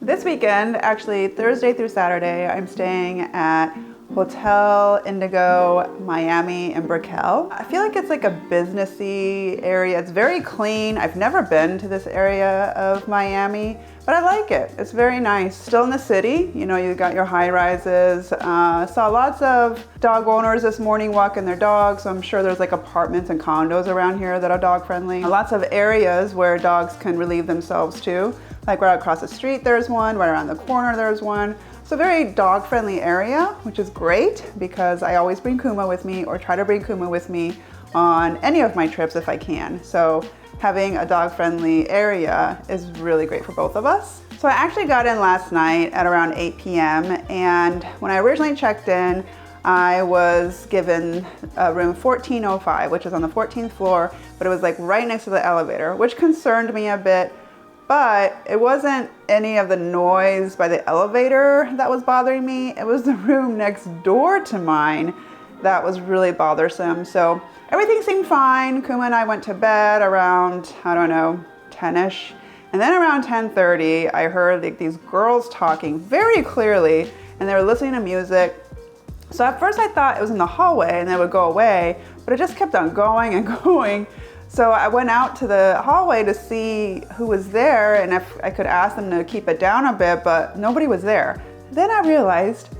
This weekend, actually Thursday through Saturday, I'm staying at Hotel Indigo Miami in Brickell. I feel like it's like a businessy area. It's very clean. I've never been to this area of Miami, but I like it. It's very nice. Still in the city, you know, you got your high rises. Saw lots of dog owners this morning walking their dogs. So I'm sure there's like apartments and condos around here that are dog friendly. Lots of areas where dogs can relieve themselves too. Like right across the street there's one, right around the corner there's one. It's a very dog friendly area, which is great because I always bring Kuma with me or try to bring Kuma with me on any of my trips if I can. So having a dog friendly area is really great for both of us. So I actually got in last night at around 8 p.m. and when I originally checked in, I was given room 1405, which is on the 14th floor, but it was like right next to the elevator, which concerned me a bit. But it wasn't any of the noise by the elevator that was bothering me. It was the room next door to mine that was really bothersome. So everything seemed fine. Kuma and I went to bed around, I don't know, 10ish. And then around 10:30, I heard like these girls talking very clearly and they were listening to music. So at first I thought it was in the hallway and they would go away, but it just kept on going and going. So I went out to the hallway to see who was there and if I could ask them to keep it down a bit, but nobody was there. Then I realized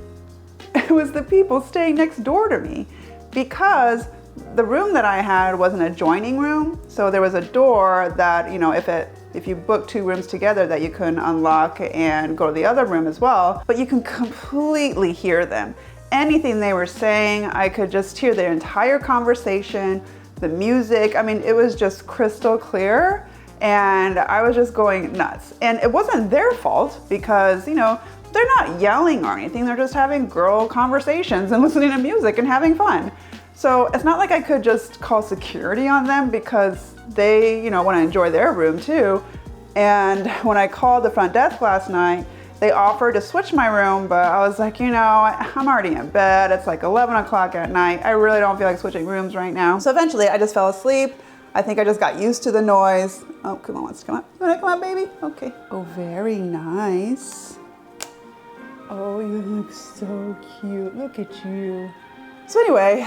it was the people staying next door to me because the room that I had was an adjoining room. So there was a door that, you know, if you book two rooms together that you couldn't unlock and go to the other room as well, but you can completely hear them. Anything they were saying, I could just hear their entire conversation. The music, I mean, it was just crystal clear and I was just going nuts. And it wasn't their fault because, you know, they're not yelling or anything. They're just having girl conversations and listening to music and having fun. So it's not like I could just call security on them because they, you know, want to enjoy their room too. And when I called the front desk last night, they offered to switch my room, but I was like, you know, I'm already in bed. It's like 11 o'clock at night. I really don't feel like switching rooms right now. So eventually I just fell asleep. I think I just got used to the noise. Oh, Kuma wants to come up. You wanna come up, baby? Okay. Oh, very nice. Oh, you look so cute. Look at you. So anyway,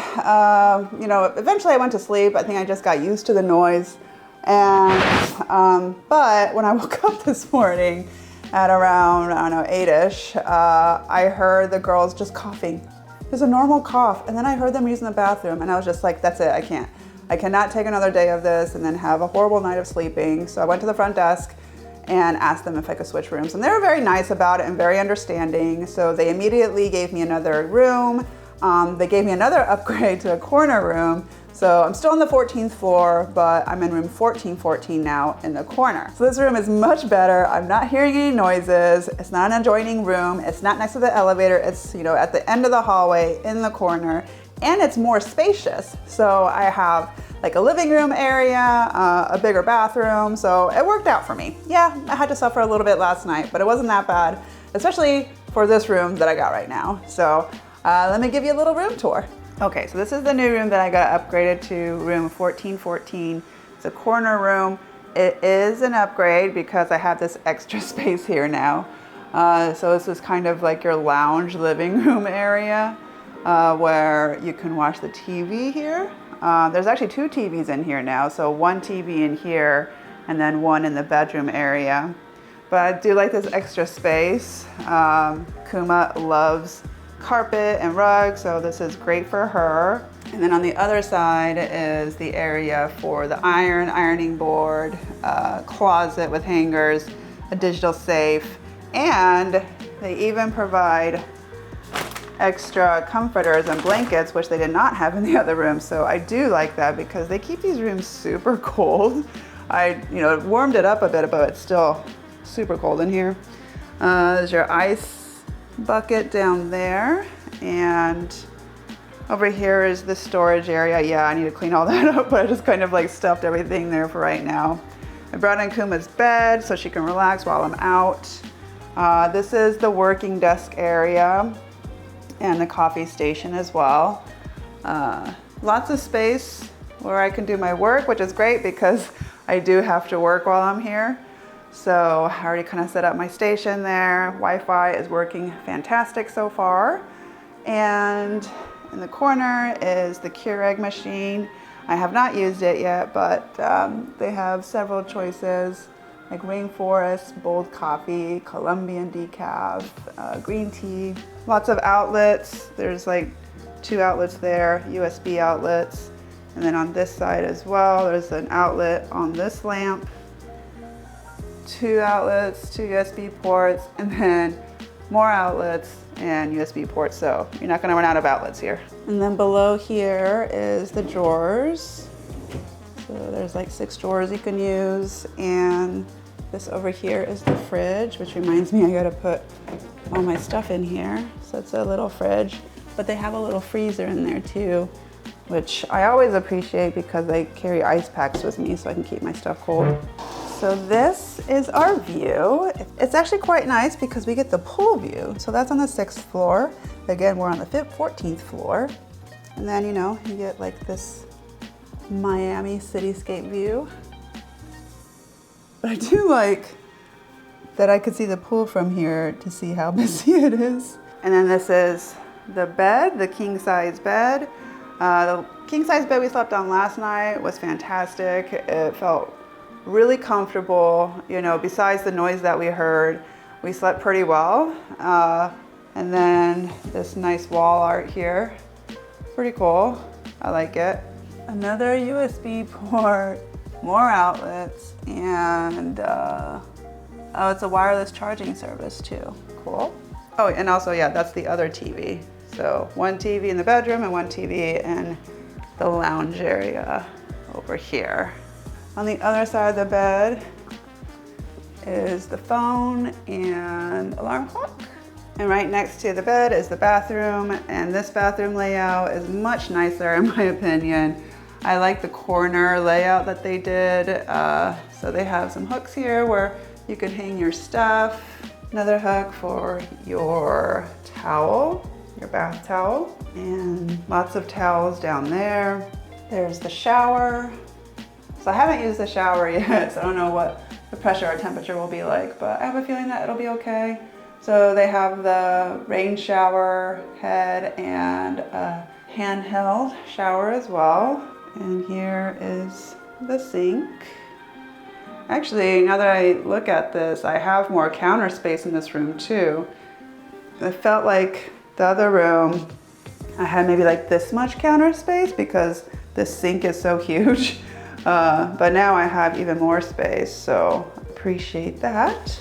you know, eventually I went to sleep. I think I just got used to the noise. And, but when I woke up this morning, at around, I don't know, 8ish, I heard the girls just coughing. There's a normal cough. And then I heard them using the bathroom and I was just like, that's it, I cannot take another day of this and then have a horrible night of sleeping. So I went to the front desk and asked them if I could switch rooms. And they were very nice about it and very understanding. So they immediately gave me another room. They gave me another upgrade to a corner room. So I'm still on the 14th floor, but I'm in room 1414 now in the corner. So this room is much better. I'm not hearing any noises. It's not an adjoining room. It's not next to the elevator. It's, you know, at the end of the hallway in the corner, and it's more spacious. So I have like a living room area, a bigger bathroom. So it worked out for me. Yeah, I had to suffer a little bit last night, but it wasn't that bad, especially for this room that I got right now. So let me give you a little room tour. Okay, so this is the new room that I got upgraded to, room 1414. It's a corner room. It is an upgrade because I have this extra space here now. So this is kind of like your lounge living room area where you can watch the TV here. There's actually two TVs in here now. So one TV in here and then one in the bedroom area. But I do like this extra space. Kuma loves carpet and rug, so this is great for her. And then on the other side is the area for the ironing board, closet with hangers, a digital safe, and they even provide extra comforters and blankets, which they did not have in the other room. So I do like that because they keep these rooms super cold. I, you know, warmed it up a bit, but it's still super cold in here. There's your ice bucket down there, and over here is the storage area. Yeah, I need to clean all that up, but I just kind of like stuffed everything there for right now. I brought in Kuma's bed so she can relax while I'm out. This is the working desk area and the coffee station as well. Lots of space where I can do my work, which is great because I do have to work while I'm here. So I already kind of set up my station there. Wi-Fi is working fantastic so far. And in the corner is the Keurig machine. I have not used it yet, but they have several choices like rainforest, bold coffee, Colombian decaf, green tea, lots of outlets. There's like 2 outlets there, USB outlets. And then on this side as well, there's an outlet on this lamp. 2 outlets, 2 USB ports, and then more outlets and USB ports. So you're not gonna run out of outlets here. And then below here is the drawers. So there's like 6 drawers you can use. And this over here is the fridge, which reminds me I gotta put all my stuff in here. So it's a little fridge, but they have a little freezer in there too, which I always appreciate because I carry ice packs with me so I can keep my stuff cold. So this is our view. It's actually quite nice because we get the pool view. So that's on the 6th floor. Again, we're on the 14th floor. And then, you know, you get like this Miami cityscape view. But I do like that I could see the pool from here to see how busy it is. And then this is the bed, the king size bed. The king size bed we slept on last night was fantastic. It felt really comfortable, you know, besides the noise that we heard, we slept pretty well. And then this nice wall art here, pretty cool, I like it. Another USB port, more outlets, and oh, it's a wireless charging service too, cool. Oh, and also, yeah, that's the other TV. So 1 TV in the bedroom and 1 TV in the lounge area over here. On the other side of the bed is the phone and alarm clock. And right next to the bed is the bathroom, and this bathroom layout is much nicer in my opinion. I like the corner layout that they did. So they have some hooks here where you can hang your stuff. Another hook for your towel, your bath towel, and lots of towels down there. There's the shower. So I haven't used the shower yet, so I don't know what the pressure or temperature will be like, but I have a feeling that it'll be okay. So they have the rain shower head and a handheld shower as well. And here is the sink. Actually, now that I look at this, I have more counter space in this room too. It felt like the other room, I had maybe like this much counter space because this sink is so huge. But now I have even more space, so appreciate that.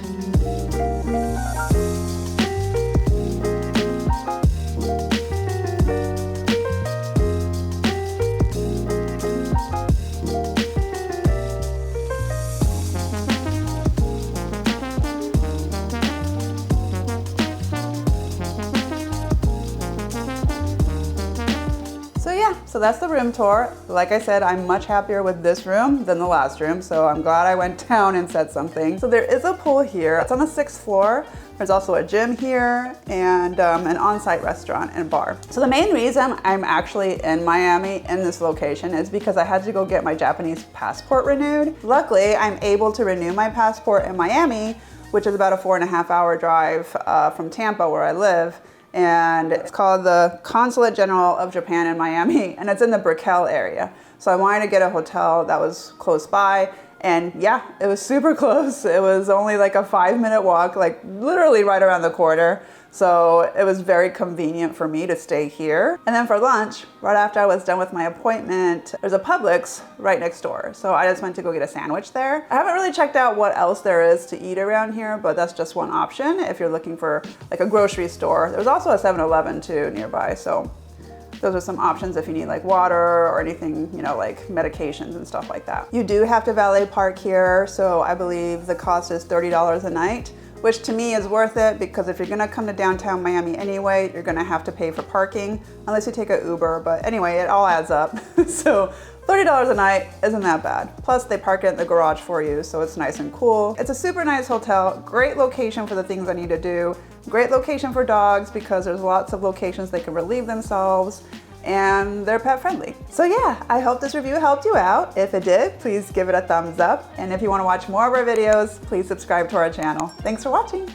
So that's the room tour. Like I said, I'm much happier with this room than the last room, so I'm glad I went down and said something. So there is a pool here. It's on the 6th floor. There's also a gym here and an on-site restaurant and bar. So the main reason I'm actually in Miami in this location is because I had to go get my Japanese passport renewed. Luckily, I'm able to renew my passport in Miami, which is about a 4.5-hour drive from Tampa where I live. And it's called the Consulate General of Japan in Miami, and it's in the Brickell area. So I wanted to get a hotel that was close by, and yeah, it was super close. It was only like a 5-minute walk, like literally right around the corner. So it was very convenient for me to stay here. And then for lunch, right after I was done with my appointment, there's a Publix right next door. So I just went to go get a sandwich there. I haven't really checked out what else there is to eat around here, but that's just one option if you're looking for like a grocery store. There's also a 7-Eleven too nearby. So those are some options if you need like water or anything, you know, like medications and stuff like that. You do have to valet park here. So I believe the cost is $30 a night, which to me is worth it because if you're gonna come to downtown Miami anyway, you're gonna have to pay for parking unless you take an Uber. But anyway, it all adds up. So $30 a night isn't that bad. Plus they park it in the garage for you, so it's nice and cool. It's a super nice hotel, great location for the things I need to do. Great location for dogs because there's lots of locations they can relieve themselves. and they're pet friendly. So yeah, I hope this review helped you out. If it did, please give it a thumbs up. And if you want to watch more of our videos, please subscribe to our channel. Thanks for watching.